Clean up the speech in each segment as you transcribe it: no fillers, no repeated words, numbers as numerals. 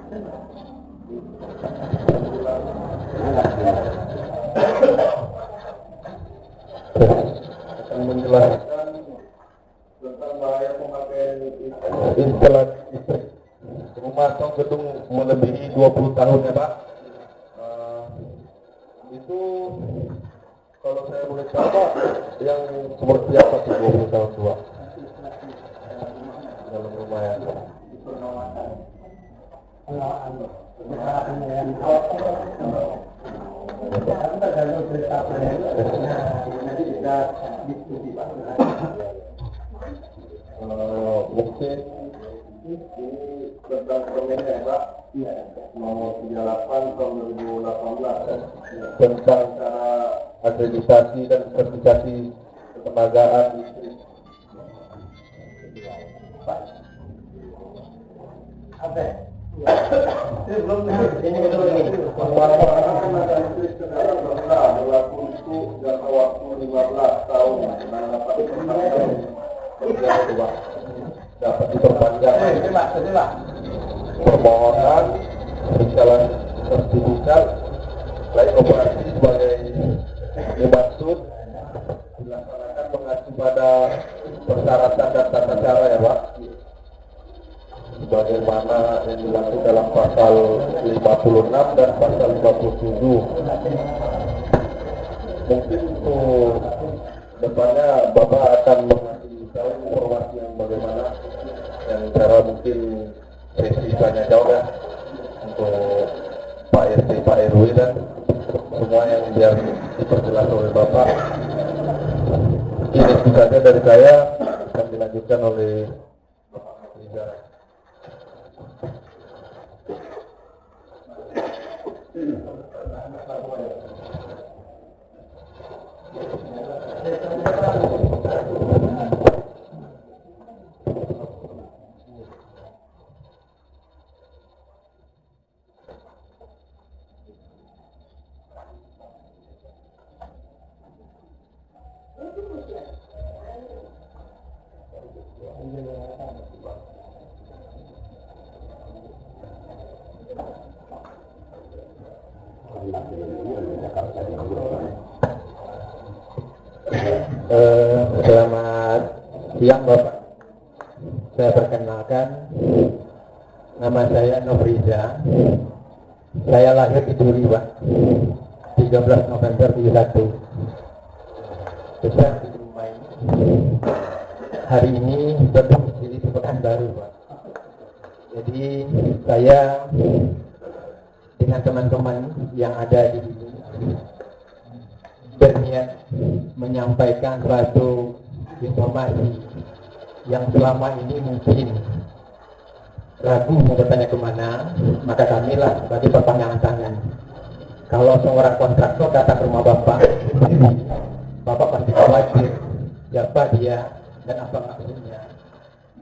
Akan menjelaskan tentang bahaya pemakaian instalasi listrik rumah atau gedung melebihi 20 tahun ya Pak. Itu kalau saya boleh tahu Pak, yang seperti apa tuh 20 tahun tua dalam rumah ya? Mungkin ini tentang permennya Pak, nomor 38 tahun 2018 tentang cara akreditasi dan sertifikasi ketenagaan listrik. Apa? Ini belum penguasaan listrik secara bertahap berlaku untuk jangka waktu 15 tahun dan dapat diperpanjang. Permohonan berjalan sertifikat lain operasi sebagai dimaksud dilaksanakan mengacu pada persyaratan dan tata cara ya Pak, sebagaimana yang dilakukan dalam pasal 56 dan pasal 57. Mungkin untuk depannya Bapak akan mengasih tahu informasi yang bagaimana yang cara mungkin presisanya jauh ya untuk Pak RT, Pak RW dan semua yang biar diperjelas oleh Bapak. Ini itu saja dari saya, akan dilanjutkan oleh Bapak Riza. Selamat siang Bapak. Saya perkenalkan, nama saya Nofriza. Saya lahir di Duri Pak, 13 November 71. Besar di rumah ini. Hari ini berdomisili di Pekanbaru Pak. Jadi saya dengan teman-teman yang ada di sini berniat menyampaikan suatu informasi yang selama ini mungkin ragu mau bertanya kemana, maka kamilah sebagai perpanjangan tangan. Kalau seorang kontraktor datang ke rumah Bapak, Bapak pasti khawatir siapa dia dan apa maksudnya.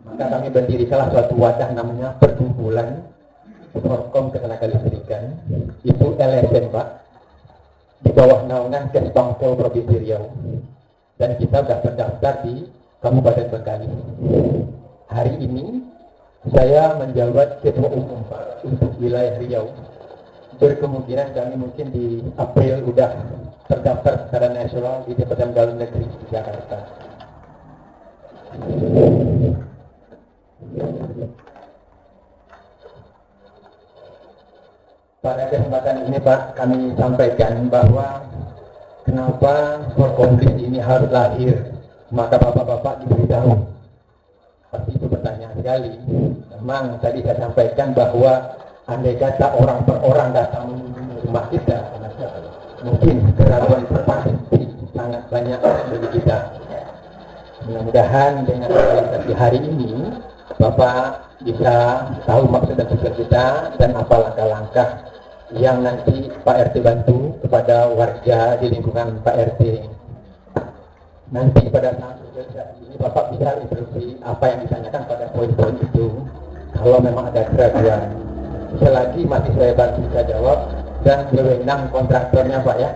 Maka kami mendirikanlah suatu wadah namanya Perkumpulan Forkom Ketenaga Listrikan. Itu LSM Pak, di bawah naungan Kesbangpol Provinsi Riau, dan kita sudah terdaftar di Kabupaten Bengkalis. Hari ini saya menjabat Ketua Umum Pak untuk wilayah Riau. Berkemungkinan kami mungkin di April sudah terdaftar secara nasional di Departemen Dalam Negeri di Jakarta. Pada kesempatan ini Pak, kami sampaikan bahwa kenapa Forkomplis ini harus lahir, maka Bapak-Bapak diberitahu. Pasti itu pertanyaan sekali. Memang tadi saya sampaikan bahwa andai kata orang per orang datang mengunjungi rumah kita, mungkin keraguan pasti sangat banyak bagi kita. Mudah-mudahan dengan realisasi hari ini Bapak bisa tahu maksud dan tujuan kita dan apa langkah-langkah yang nanti Pak RT bantu kepada warga di lingkungan Pak RT. Nanti pada saat ini Bapak bisa instruksi apa yang ditanyakan pada poin-poin itu. Kalau memang ada keraguan, selagi masih saya bantu bisa jawab, dan wewenang kontraktornya Pak ya.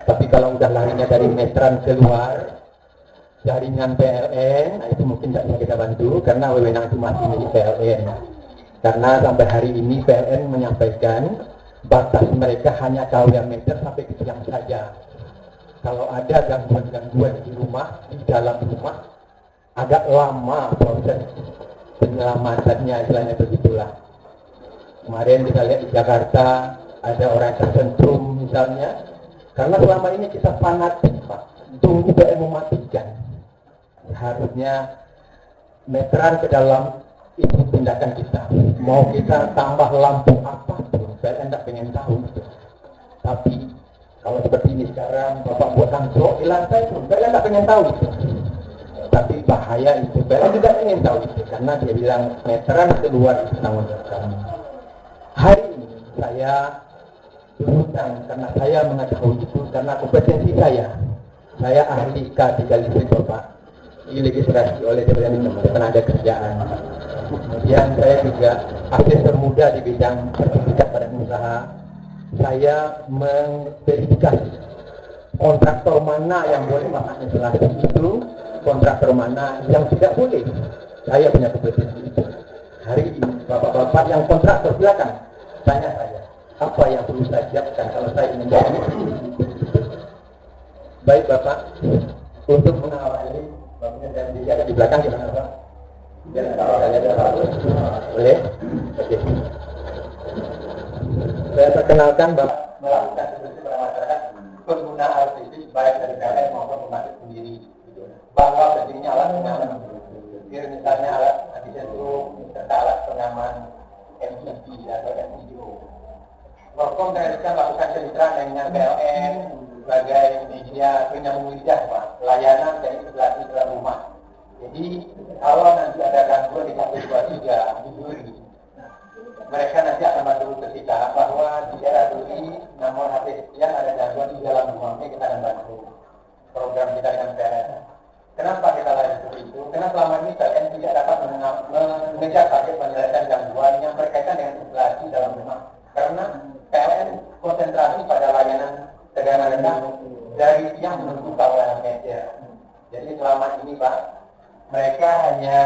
Tapi kalau udah larinya dari meteran keluar jaringan PLN, nah itu mungkin tidak bisa kita bantu karena wewenang itu masih milik PLN. Karena sampai hari ini PLN menyampaikan batas mereka hanya kawin meter sampai ke siang saja. Kalau ada gangguan-gangguan di rumah, di dalam rumah, agak lama proses penyelamatannya, istilahnya begitulah. Kemarin kita lihat di Jakarta, ada orang tersentuh misalnya, karena selama ini kita fanatik Pak, tunggu PLN mematikan. Harusnya meteran ke dalam itu tindakan kita. Mau kita tambah lampu apa pun, PLN tidak pengen tahu itu. Tapi kalau seperti ini sekarang, Bapak buat tangkrok di lantai pun, PLN tidak pengen tahu itu. Tapi bahaya itu, PLN tidak ingin tahu itu, karena dia bilang meteran keluar itu tanggung jawab kami. Hari ini saya berhutang karena saya mengetahui itu, karena kompetensi saya ahli K3 listrik Bapak, dilegislasi oleh Departemen Tenaga Kerjaan. Kemudian saya juga asesor muda di bidang sertifikat badan usaha. Saya memverifikasi kontraktor mana yang boleh melakukan instalasi itu, kontraktor mana yang tidak boleh. Saya punya kompetensi itu. Hari ini bapak-bapak yang kontraktor silakan tanya saya apa yang perlu saya siapkan kalau saya ingin jadi. Baik Bapak, untuk mengawal ini, Bapaknya dan di belakang gimana Pak? Biar kalau kalian ada apa-apa. Boleh? Oke. Saya perkenalkan Bapak melakukan seperti pada masyarakat pengguna LPG baik dari PLN maupun pembangkit sendiri. Bahwa pentingnya alat pengaman. Misalnya alat anti-setrum, serta alat pengaman MCP atau MCO. Prokom kita lakukan kemitraan dengan PLN sebagai media penyambung lidah Pak, layanan dari instalasi dalam rumah. Jadi kalau nanti ada gangguan di 123 di Duri, mereka nanti akan bantu ke kita bahwa di daerah Duri, namun HP sekian ada gangguan di dalam rumahnya, kita akan bantu program kita dengan PLN. Kenapa kita lakukan seperti itu? Karena selama ini PLN tidak dapat mengejar target penyelesaian gangguan yang berkaitan dengan instalasi dalam rumah. Karena PLN konsentrasi pada layanan tegangan rendah dari siang menuju kawalan meter. Jadi selama ini Pak, mereka hanya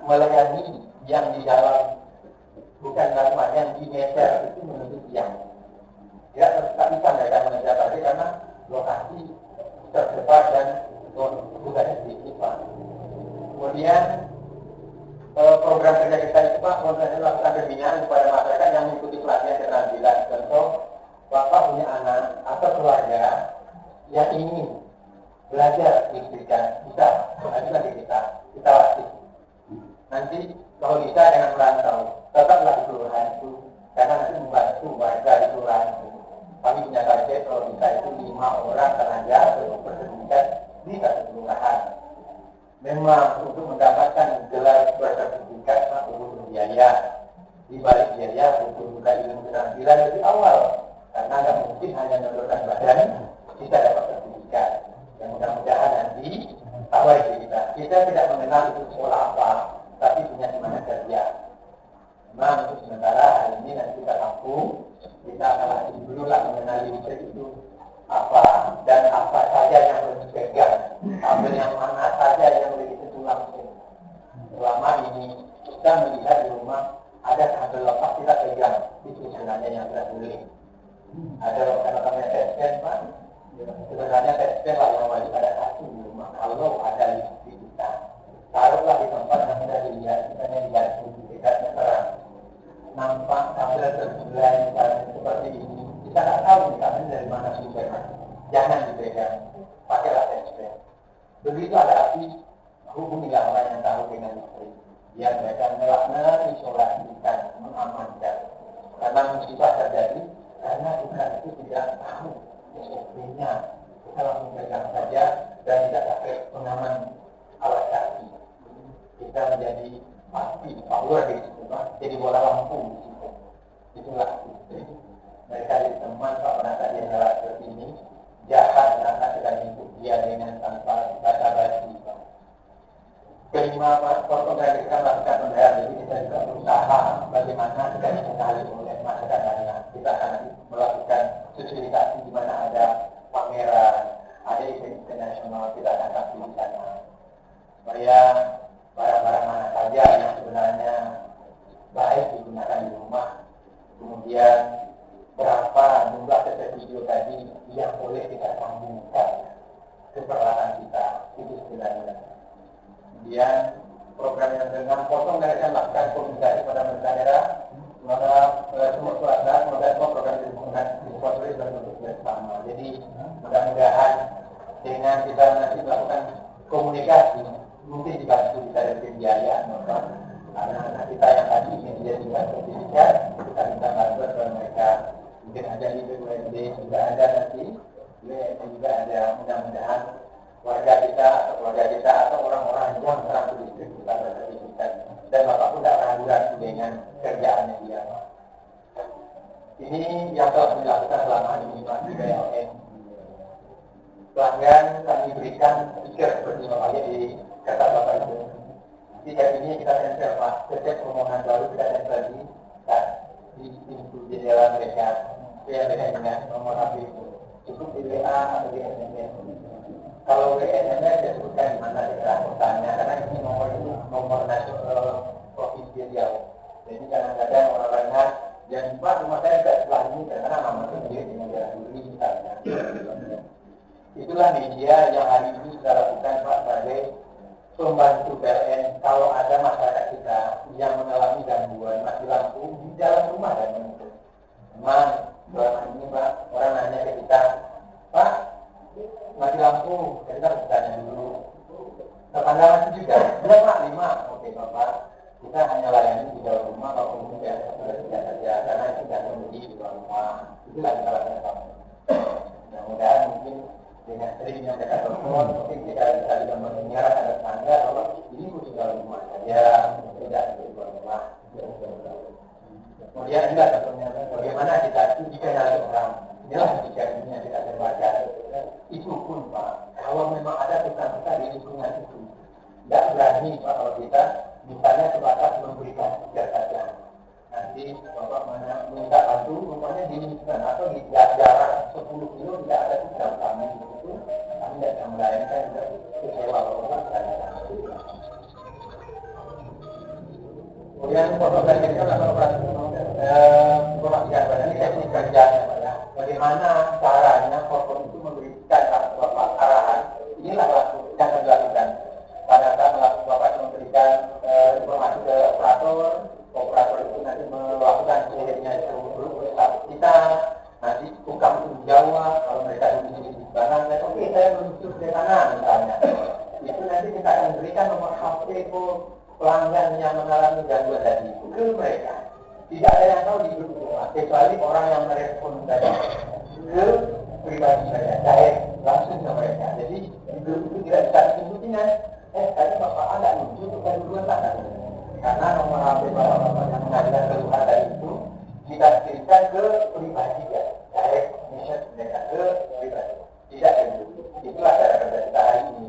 melayani yang di dalam, bukan rumah yang di meter itu menuju siang. Tidak bisa mereka mengejar target karena lokasi tersebar dan bukannya sedikit Pak. Kemudian program kerja kita itu Pak, kita lakukan pembinaan kepada masyarakat yang mengikuti pelatihan keterampilan. Contoh, Bapak punya anak atau keluarga yang ingin belajar listrikan, bisa ajukan di kita latih. Nanti kalau bisa dengan merantau, tetaplah di kelurahan itu, karena nanti membantu warga di kelurahan itu. Kami punya target kalau bisa itu 5 orang tenaga bersertifikat di satu kelurahan. Memang untuk mendapatkan gelar bersertifikat butuh biaya. Di balik biaya butuh juga ilmu keterampilan lebih awal, karena nggak mungkin hanya menurunkan badan kita dapat sertifikat. Yang mudah-mudahan nanti awal kita tidak mengenal itu sekolah apa, tapi punya di mana kerja. Memang untuk sementara hari ini nanti kita mampu, kita akan latih dulu lah mengenali itu apa dan apa saja yang boleh dipegang, apa yang mana saja yang boleh disentuh langsung. Selama ini kita melihat di rumah ada kabel lepas kita pegang, itu sebenarnya yang tidak boleh. Ada namanya tespen Pak, sebenarnya tespen lah yang wajib ada satu di rumah. Kalau ada listrik kita, taruhlah di tempat yang sudah dilihat, misalnya di gantung di dekatnya terang. Nampak kabel terbulan seperti ini, kita tak tahu kabel dari mana sumbernya. Jangan dipegang, pakailah tespen. Begitu ada api, hubungilah orang yang tahu dengan listrik. Biar mereka mengisolasikan, mengamankan. Karena musibah terjadi, karena kita itu tidak tahu SOP-nya. Kita langsung pegang saja dan tidak pakai pengaman alat kaki. Kita menjadi pasti power di situ, jadi bola lampu di situ. Itulah listrik. Mereka di teman Pak pernah tadi yang seperti ini, jahat karena sedang ikut dia dengan tanpa basa-basi. Kelima Pak, kalau kita lakukan pembayaran, jadi kita juga berusaha bagaimana kita dikendali oleh masyarakat banyak. Kita akan melakukan sosialisasi di mana ada pameran, ada event internasional, kita akan kasih di sana. Supaya barang-barang mana saja yang sebenarnya baik baik digunakan di rumah. Kemudian berapa jumlah CC video tadi yang boleh kita sambungkan ke peralatan kita, itu sebenarnya. Kemudian program yang dengan potong dari yang lakukan komunikasi pada pemerintah daerah, semoga semua keluarga, semoga semua program disponsori dan bersama. Jadi mudah-mudahan dengan kita nanti melakukan komunikasi, mungkin dibantu kita dari biaya, anak-anak kita yang tadi ingin dijadikan sertifikat, kita minta bantuan kepada mereka. Mungkin ada di BUMD, juga ada nanti, juga ada, mudah-mudahan warga kita atau orang-orang yang terang listrik kita bersertifikat, dan Bapak pun tidak ragu-ragu dengan kerjaannya dia. Ini yang telah dilakukan selama ini Pak di BLN. Pelanggan kami berikan stiker seperti Bapak lihat di kata Bapak itu. Stiker ini kita tempel Pak, setiap permohonan baru kita tempel di pintu jendela mereka. Yang mereka ingat nomor HP itu cukup di WA atau di SMS. Kalau di SMS saya sebutkan di mana daerah kotanya, karena ini nomor nasional provinsi Riau. Jadi kadang-kadang orang-orang yang Pak rumah saya tidak sebelah ini karena nama itu dia dengan daerah duri misalnya. Itulah media yang hari ini kita lakukan Pak sebagai pembantu PLN. Kalau ada masyarakat kita yang mengalami gangguan mati lampu di dalam rumah dan itu, memang selama ini Pak orang nanya ke kita, Pak mati lampu, kita harus tanya dulu. Tetangga masih juga, berapa? 5. Oke Bapak, kita hanya layani di dalam rumah, kalau kemudian tidak saja, karena itu tidak menjadi di luar rumah. Itulah kita lakukan. Mudah-mudahan mungkin dengan seringnya kita telepon, mungkin kita bisa juga mendengar ada tangga bahwa ini di dalam rumah saja, tidak di luar rumah. Kemudian juga contohnya bagaimana kita jika ada orang, inilah jika ini yang kita terbaca. Itu pun Pak, kalau memang ada kita di lingkungan itu, tidak berani Pak kalau kita misalnya sebatas memberikan stiker saja. Nanti Bapak mana minta bantu, rumahnya di lingkungan atau di jarak 10 kilo tidak ada stiker kami itu, kami tidak bisa melayani juga kecewa Bapak sekali. Kemudian foto selanjutnya adalah operasi ini teknik kerjanya Pak ya. Bagaimana caranya foto itu memberikan Bapak arahan, inilah yang akan dilakukan. Pada saat Bapak memberikan informasi ke operator itu nanti melakukan sihirnya itu kita nanti bukan menjawab kalau mereka di sana, oke saya menuju ke sana misalnya. Itu nanti kita akan berikan nomor HP pelanggan yang mengalami gangguan tadi ke mereka. Tidak ada yang tahu di grup rumah, kecuali orang yang merespon tadi ke pribadi saya, direct langsung ke mereka. Jadi di grup itu tidak bisa disebutin tadi Bapak ada untuk kedua sana. Karena nomor HP Bapak yang mengajukan keluhan tadi itu kita kirimkan ke pribadi ya, direct message mereka ke pribadi. Tidak itu. Itulah cara kerja kita hari ini.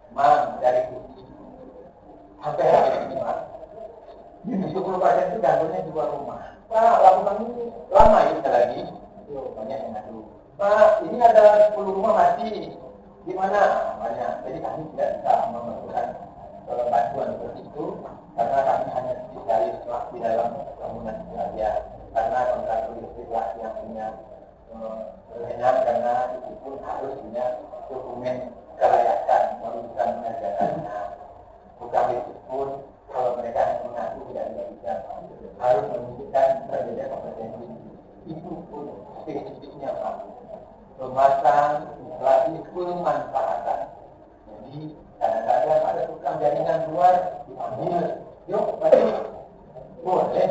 Memang dari sampai hari ini Mas, 70% itu gangguannya di luar rumah. Pak, lakukan ini lama ya sekali lagi. Banyak yang ngadu. Pak, ini ada 10 rumah mati. Di mana? Banyak. Jadi kami tidak bisa memerlukan bantuan seperti itu karena kami hanya spesialis di dalam bangunan saja. Karena kontraktor listrik yang punya kewenangan, karena itu pun harus punya dokumen kelayakan, bukan mengerjakannya. Bukan itu pun kalau mereka mengaku tidak bisa, harus menunjukkan berbeda kompetensi. Itu pun spesifiknya Pak. Memasang instalasi pemanfaatan. Jadi kadang-kadang ada tukang jaringan luar diambil, yuk berarti boleh,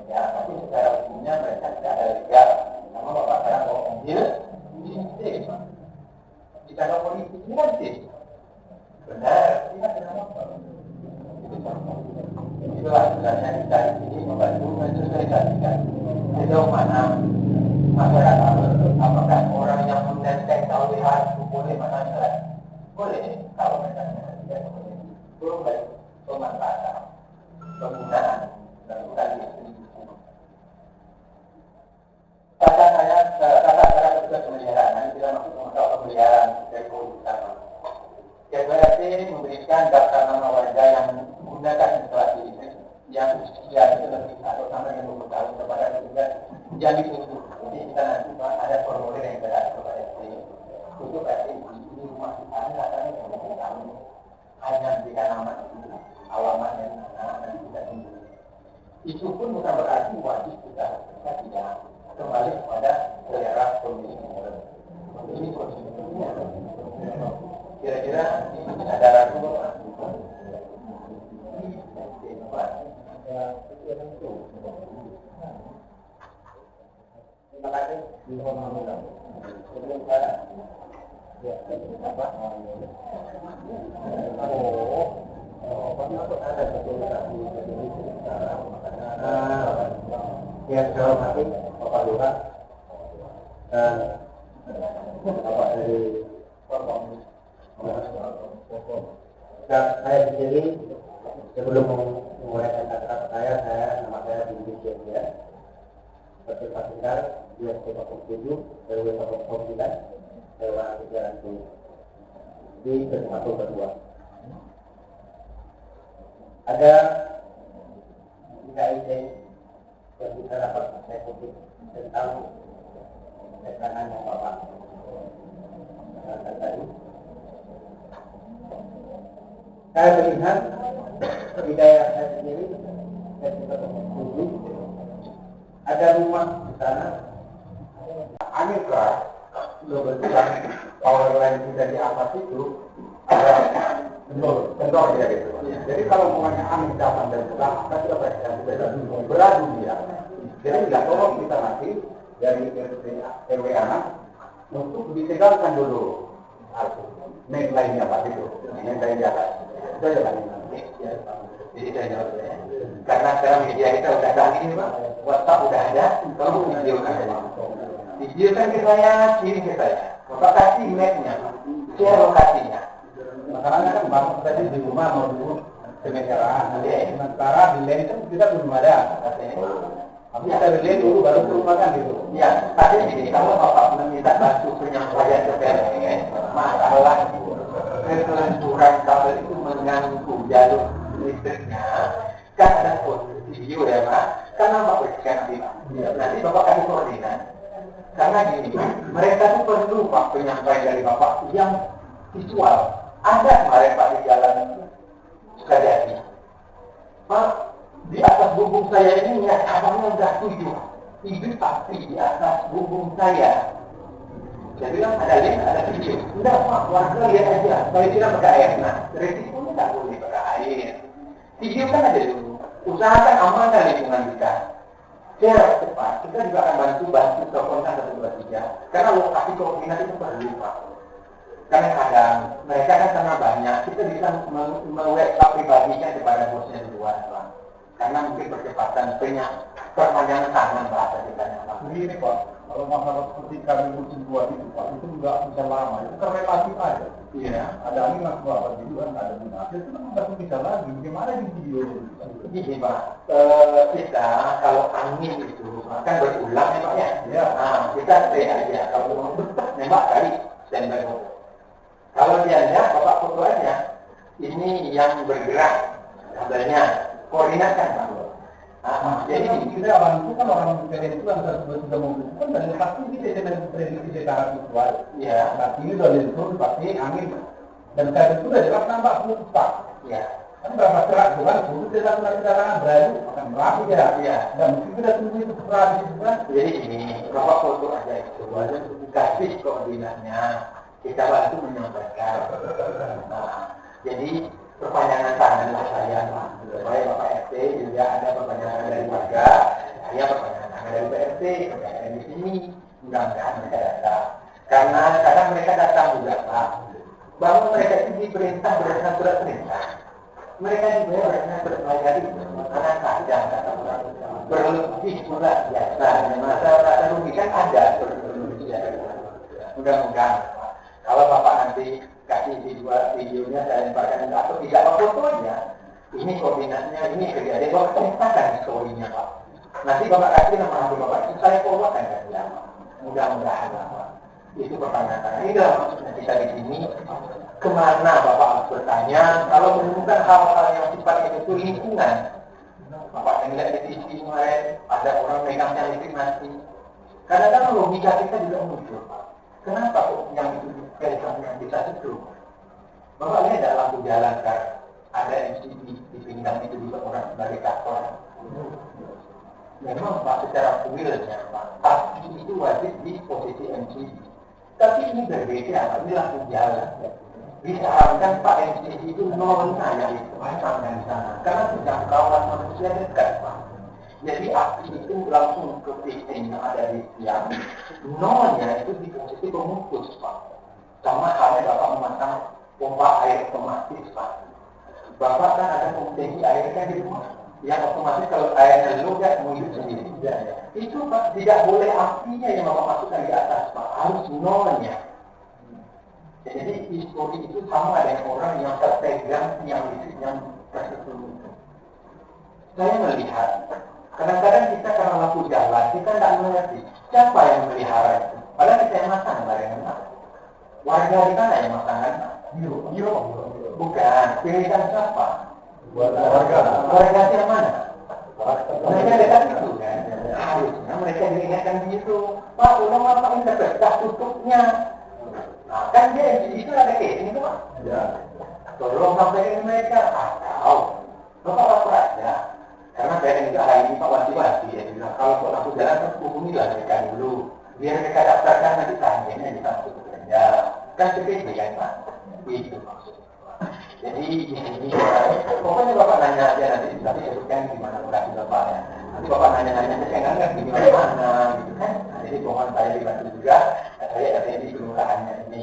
ya, tapi secara hukumnya mereka tidak ada legal. Sama Bapak sekarang mau ambil, ini Pak. Di kantor polisi ini nanti benar, tidak ada apa. Itulah sebenarnya kita di sini membantu mensosialisasikan sejauh mana masyarakat, apakah orang yang menenteng KWH itu boleh masyarakat? Boleh, kalau mereka tidak boleh. Itu baik pemanfaatan, penggunaan, dan bukan distribusi. Kata cara petugas pemeliharaan, nanti kita masuk ke masalah pemeliharaan dari utama. KPRT memberikan daftar nama warga yang menggunakan instalasi listrik yang usia itu lebih atau bersama dengan buku tahu kepada juga jadi untuk jadi kita nanti ada formulir yang berat kepada ini untuk di rumah kita katanya buku tahu hanya berikan nama alamat dan nanti kita tunggu. Itu pun bukan berarti wajib kita tidak kembali kepada selera pemilih. Ini posisinya. Kira-kira ada ragu terima kasih. Yang saya hormati Bapak Lurah dan Bapak dari dan saya sendiri sebelum menguraikan kata-kata nama saya Budi Cia, seperti Pak Tinggal, dia Bapak 7, RW Bapak 9, Dewan Pikiran di kesempatan kedua. Ada 3 ide yang kita dapat saya kutip tentang keterangan yang Bapak katakan tadi. Saya melihat budaya saya sendiri dan juga dulu ada rumah di sana. Aneka kebetulan power line tidak di atas itu ada kendor ya gitu. Jadi kalau rumahnya angin datang dari belakang, kita sudah beradu dia. Jadi tidak tolong kita nanti dari RW anak untuk ditegakkan dulu main line-nya Pak itu, main line di atas. Itu aja Pak. Jadi saya jawab ya. Karena sekarang media kita udah canggih ini Pak, WhatsApp udah ada, kalau video kan ada. Video kan ke saya, kirim ke saya. Bapak kasih map-nya, share lokasinya. Masalahnya kan Bapak tadi di rumah mau dulu sementara, sementara di lain itu kita belum ada. Tapi kita di lain dulu baru rumah kan gitu. Ya, tapi ini kalau Bapak meminta bantu penyampaian ke PLN, masalah kelenturan kabel itu mengganggu jalur listriknya. Kan ada video ya Pak, kan nampak bersekanti Pak. Nanti Bapak kasih koordinat. Karena gini, mereka itu perlu Pak penyampaian dari Bapak yang visual. Ada kemarin Pak di jalan Sukajadi. Pak, di atas bumbung saya ini ya abangnya udah 7. Ibu pasti di atas bumbung saya. Jadi kan ada link, ada video. Enggak Pak, warga lihat aja. Saya tidak pakai air. Nah, resikonya tidak boleh pakai air. Video kan ada dulu. Usahakan amankan lingkungan kita. Secara cepat, kita juga akan bantu teleponkan 123. Karena lokasi koordinat itu perlu Pak. Karena kadang mereka kan karena banyak, kita bisa me-WhatsApp pribadinya kepada bosnya duluan Pak. Karena mungkin percepatan perpanjangan tangan bahasa kita Pak. Begini Pak, kalau masalah seperti kami musim buat itu Pak, itu nggak bisa lama, itu kan relatif aja. Iya. Ada angin langsung apa gitu kan, ada bunga. Itu kan nggak bisa lagi. Bagaimana di video itu? Gini Pak, kita kalau angin itu kan berulang ya Pak ya. Ya. Nah, kita stay aja. Kalau mau nembak kali standby. Kalau dia ada, Bapak foto aja. Ini yang bergerak, kabelnya, koordinatkan Pak. Jadi kita bantu kan orang PLN itu yang sudah membutuhkan dan pasti kita dengan prediksi secara visual. Ya. Nah ini sudah lentur pasti angin dan saya itu sudah jelas nampak Pak. Ya. Kan berapa cerak bukan dulu kita lakukan kendaraan beradu akan merapi ya. Ya. Dan mungkin kita tunggu itu merapi juga. Jadi ini Bapak foto aja itu aja dikasih koordinatnya. Kita bantu menyampaikan. Nah, jadi perpanjangan tangan saya Pak. Supaya Bapak RT juga ada perpanjangan dari warga, saya perpanjangan tangan dari PRT, perpanjangan di sini, mudah-mudahan mereka datang. Karena kadang mereka datang juga Pak. Bahwa mereka itu diperintah berdasarkan surat perintah. Mereka juga berdasarkan surat pelajari, karena kadang kata orang berlebih surat biasa. Masa rasa rugi kan ada berlebih mudah-mudahan Pak. Kalau Bapak nanti kasih videonya saya lemparkan atau tidak fotonya, ini koordinatnya, ini kejadian Bapak ceritakan story-nya Pak. Nanti Bapak kasih nama handphone Bapak, saya forwardkan ke dia. Mudah-mudahan Pak. Itu pertanyaan. Ini adalah maksudnya kita di sini. Kemana Bapak harus bertanya? Kalau menemukan hal-hal yang sifatnya itu lingkungan, Bapak yang lihat di TV kemarin ada orang megangnya listrik mati. Kadang-kadang logika kita juga muncul. Kenapa kok yang itu yang bisa setruk? Bapak lihat ada lampu jalan kan, ada MCB di pinggang itu juga orang sebagai kakor. Memang Pak secara kuilnya Pak, tapi itu wajib di posisi MCB. Tapi ini berbeda, ini lampu jalan. Disarankan Pak MCB itu nolnya yang dipasang di sana, karena jangkauan manusia dekat Pak. Jadi api itu langsung ke titik yang ada di tiang, nolnya itu di posisi pemutus Pak. Sama halnya Bapak memasang pompa air otomatis Pak. Bapak kan ada kompetensi airnya di rumah, yang otomatis kalau airnya low kan mau hidup sendiri. Itu Pak tidak boleh apinya yang Bapak masukkan di atas Pak, harus nolnya. Jadi histori itu sama dengan orang yang terpegang yang listrik yang tersetuju. Saya melihat kadang-kadang kita karena lampu jalan kita tidak mengerti siapa yang memelihara itu. Padahal kita yang masang barengan. Warga di sana yang masang kan? Yo, bukan. Pilihan siapa? Warga yang mana? Mereka dekat itu kan. Harusnya mereka diingatkan gitu. Pak, tolong apa ini terpecah tutupnya. Nah, kan dia di situ ada casing itu Pak. Ya. Tolong sampaikan mereka. Atau Bapak lapor aja. Karena saya juga hari ini Pak wasi-wasi ya bilang kalau lampu jalan kan hubungilah mereka dulu. Biar mereka daftarkan nanti tangganya di satu kerja. Kan seperti ya Pak. Itu maksudnya. Jadi di sini pokoknya Bapak nanya aja nanti tapi sebutkan gimana lokasi Bapaknya. Nanti Bapak nanya-nanya saya nggak ngerti di mana gitu kan. Jadi mohon saya dibantu juga. Saya ada di kelurahannya ini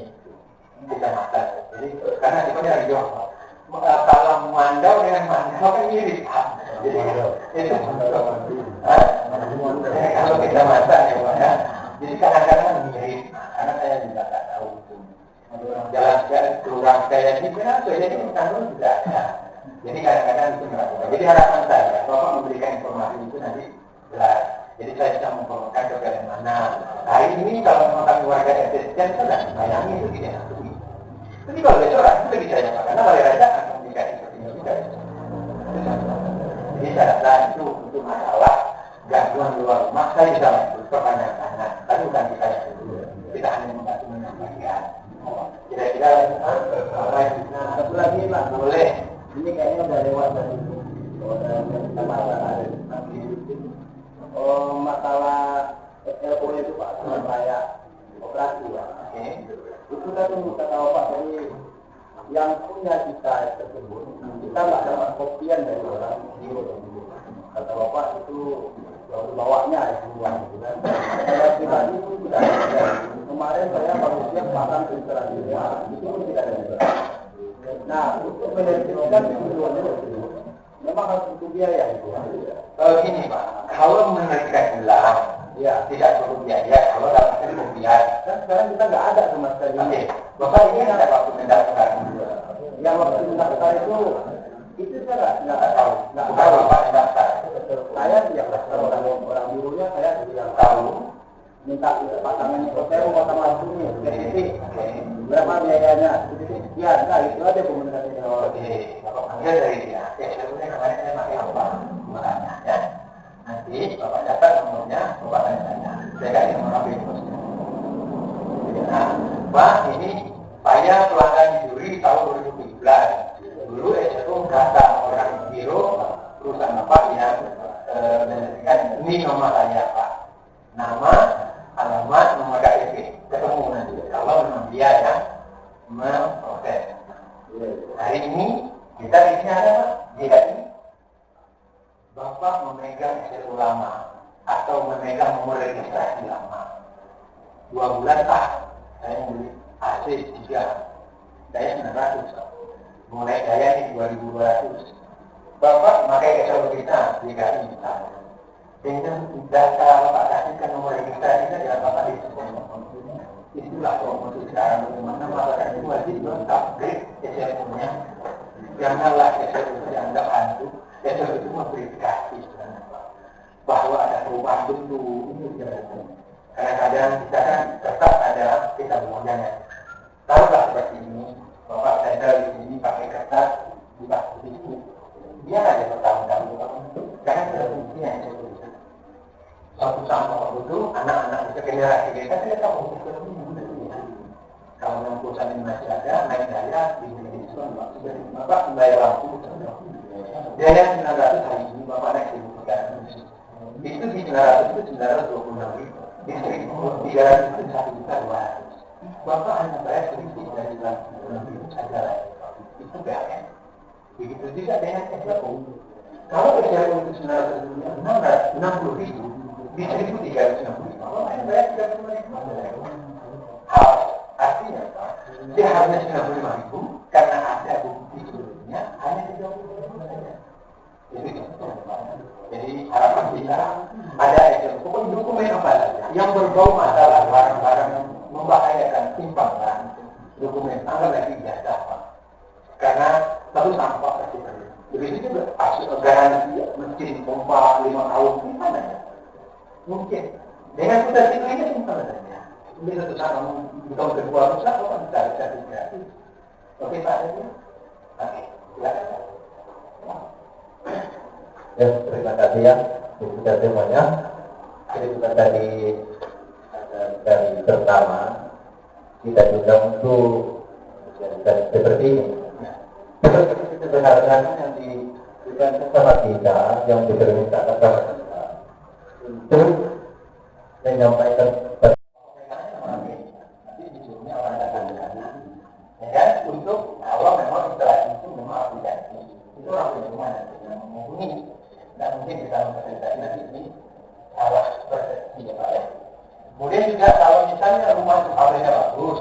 kita makan. Jadi karena itu dari Jawa. Kalau mandau dengan mandau kan mirip. Jadi itu kalau kita masak ya Pak ya. Jadi kadang-kadang mirip. Karena saya juga tak tahu itu. Jalan-jalan kelurahan saya ini kenapa? Jadi tanggung juga ada. Jadi kadang-kadang itu melakukan. Jadi harapan saya Bapak memberikan informasi itu nanti jelas. Jadi saya bisa memperolehkan ke jalan mana. Hari ini kalau mengatakan warga RT dan sudah bayangin itu tidak satu. Tapi kalau besok itu lebih saya Pak. Karena Balai Raja akan komunikasi seperti itu juga. Jadi saya rasa itu untuk masalah gangguan luar rumah. Saya bisa pertanyaan-tanya. Tapi bukan kita yang dulu. Kita hanya membantu menyampaikan. Kira-kira apa yang satu lagi Pak boleh. Ini kayaknya udah lewat tadi. Kita masalah ada masalah SLO itu Pak, dengan raya operasi Pak. Itu kita tunggu kata Pak dari yang punya kita tersebut, kita nggak dapat kopian dari orang Giro. Kata Bapak itu bawanya duluan gitu kan. Saya pribadi itu tidak ada. Kemarin saya baru siap pasang filter di rumah, itu pun tidak ada juga. Nah, untuk menertibkan keseluruhannya itu memang harus butuh biaya itu. Gini Pak, kalau menaikkan gelang, ya tidak perlu biaya. Kalau dapatkan rupiah, kan sekarang kita nggak ada sama sekali. Oke, Bapak ini ada waktu mendaftar. Yang waktu mendaftar itu saya nggak tahu. Nggak tahu Bapak mendaftar. Saya tidak daftar orang birunya, saya tidak tahu. Minta pasangan itu saya mau pasang lampunya. Jadi berapa biayanya? Ya, nah itu aja komunikasinya. Oke, Bapak panggil dari dia. Ya, sebetulnya kemarin saya pakai apa? Makanya ya. Nanti Bapak dapat nomornya, Bapak tanya. Saya kasih nomor HP bosnya. Nah, Pak ini saya pelanggan juri tahun 2017. Dulu itu kata orang biro perusahaan Bapak yang menentukan ini nomor saya Pak. Nama, alamat, nomor KTP. Ketemu nanti. Kalau memang dia yang memproses. Hari ini kita di sini ada Pak. Jika ini Bapak memegang SLU lama atau memegang nomor registrasi lama 2 bulan Pak, saya beli AC 3 daya 900 mulai daya ini 2200. Bapak pakai SLU kita DKI misalnya dengan data Bapak kasihkan nomor registrasi kita jangan Bapak itulah promosi sekarang bagaimana masyarakat itu wajib upgrade SLU-nya. Janganlah SLU dianggap hantu. SLU itu memverifikasi bahwa ada perubahan bentuk. Kadang-kadang kita kan tetap ada kita bermodangan. Taruhlah seperti ini, Bapak sendal di sini pakai kertas, buka di situ. Dia ada bertahun-tahun. Jangan terfungsinya SLU. Suatu saat itu anak-anak generasi kita tidak tahu kalau yang perusahaan ini masih ada naik daya di Indonesia bapak bayar lampu biaya 900 hari ini bapak naik 1.300 itu di 900 itu 926.000 di 1.300 itu 1.200.000 bapak hanya bayar sedikit dari 1.200.000 saja lah itu BLN begitu juga dengan SLO kalau SLO itu 960.000 di 1.360.000 bapak hanya bayar 35.000 artinya dia harga 95.000 karena ada bukti sebelumnya hanya 30.000 saja. Jadi harapan kita ada dokumen apa saja yang berbau masalah barang-barang yang membahayakan timbangan dokumen tanggal lagi biasa apa? Karena satu sampah pasti ada. Begitu juga garansi mesin pompa 5 tahun gimana ya? Mungkin dengan kita itu ini gimana saja? Ini satu saat kamu di tahun kedua rusak, kamu bisa gratis. Oke Pak, oke, silakan. Ya, terima kasih ya sudah semuanya. Jadi bukan dari pertama kita juga untuk dari seperti ini. Seperti sebenarnya yang diberikan kepada kita, yang diperminta kepada kita untuk menyampaikan untuk Allah memang setelah itu memang aplikasi itu orang cuma yang menghubungi dan mungkin bisa mempercayai nanti ini salah persepsi ya Pak ya. Kemudian juga kalau misalnya rumah itu awalnya bagus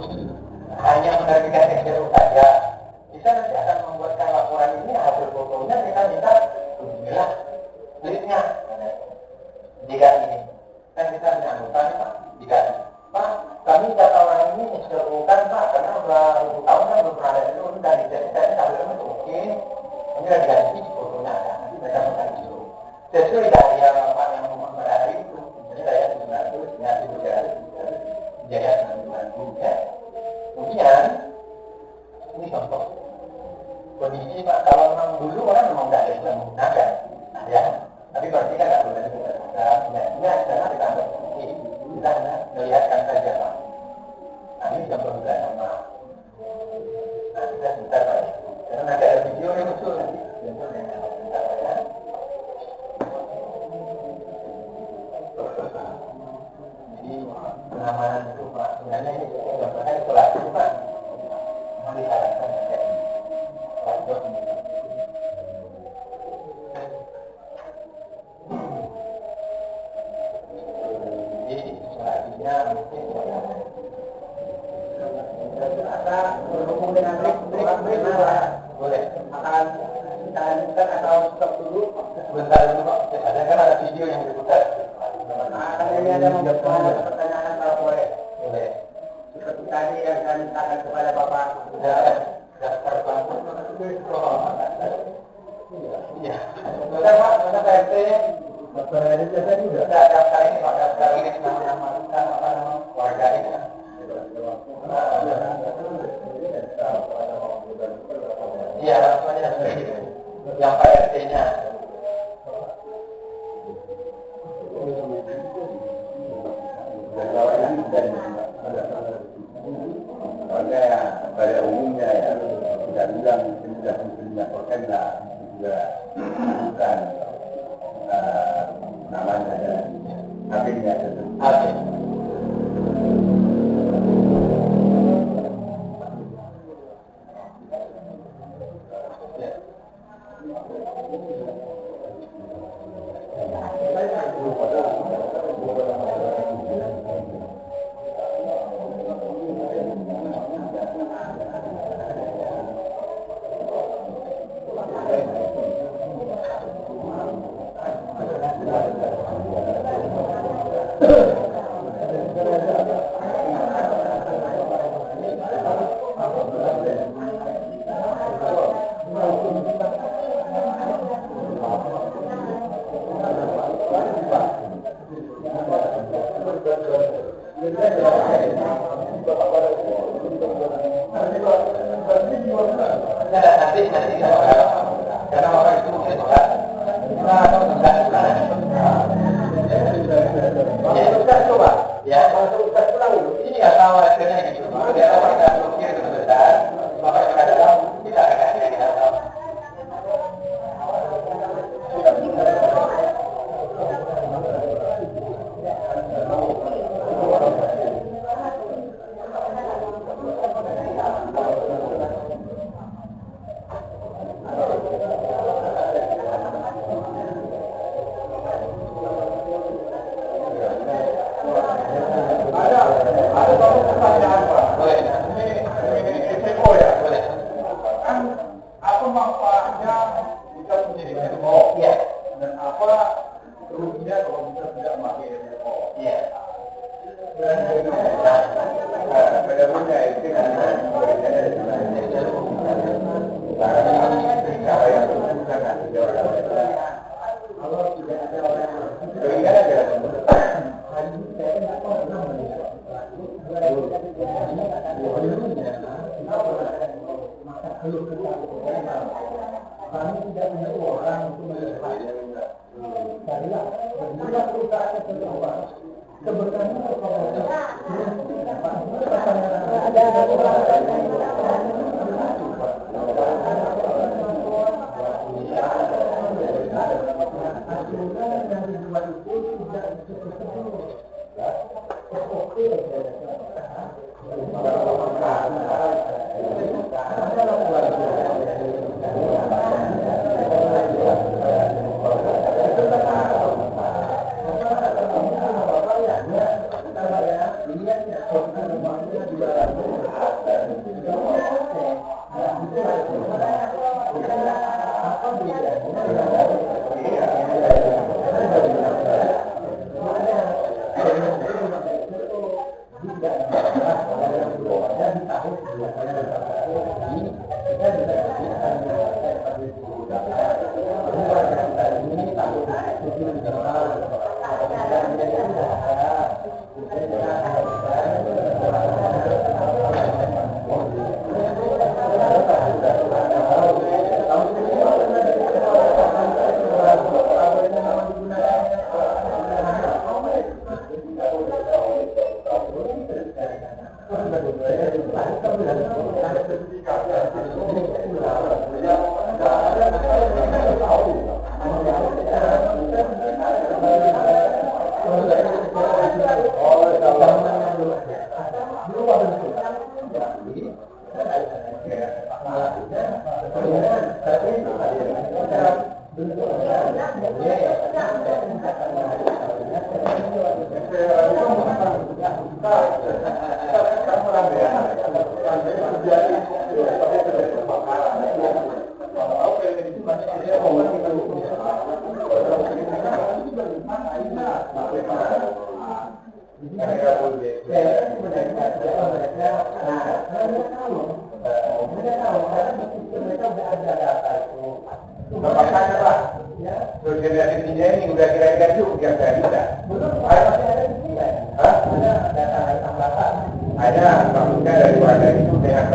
hanya menerbitkan SDO saja kita nanti akan membuatkan laporan ini hasil fotonya kita minta beginilah klipnya jika ini kan kita menyambutkan Pak jika Pak kami data orang ini SDO kan Pak karena udah 20 tahun kan belum pernah ada itu dan kita sampai itu oke ini ada ganti fotonya ada nanti mereka mencari itu sesuai daya Pak yang memperhari itu misalnya daya 900 nyati daya 900 ya kemudian ini contoh kondisi Pak kalau memang dulu orang memang tidak ada yang menggunakan ya tapi berarti kan tidak boleh kita ini adalah kita ambil kita hanya melihatkan saja Pak nah ini contoh juga sama nah kita sebentar Pak karena nanti ada video yang muncul nanti sebentar Pak ya jadi pengamanan itu Pak sebenarnya ini contohnya isolasi Pak mari harapkan berhubung dengan break boleh akan kita lanjutkan atau stop dulu sebentar dulu Pak ada kan ada video yang diputar ini ada beberapa pertanyaan kalau boleh seperti tadi yang saya mintakan kepada Bapak daftar bantuan iya sudah Pak sudah PRT daftar ini biasa juga daftar ini Pak daftar ini nama warga ini iya langsung aja yang Pak RT-nya pada umumnya ya sudah bilang sudah dilaporkan lah juga bukan namanya ya akhirnya karena orang itu mungkin Ya, Ustaz coba. Ya, kalau Ustaz pulang dulu. Ini nggak tahu hasilnya gitu. Dia dapat dan blokir itu Ustaz. Maka kita dalam kita akan kasih kita tahu. Ada, maksudnya daripada itu dengan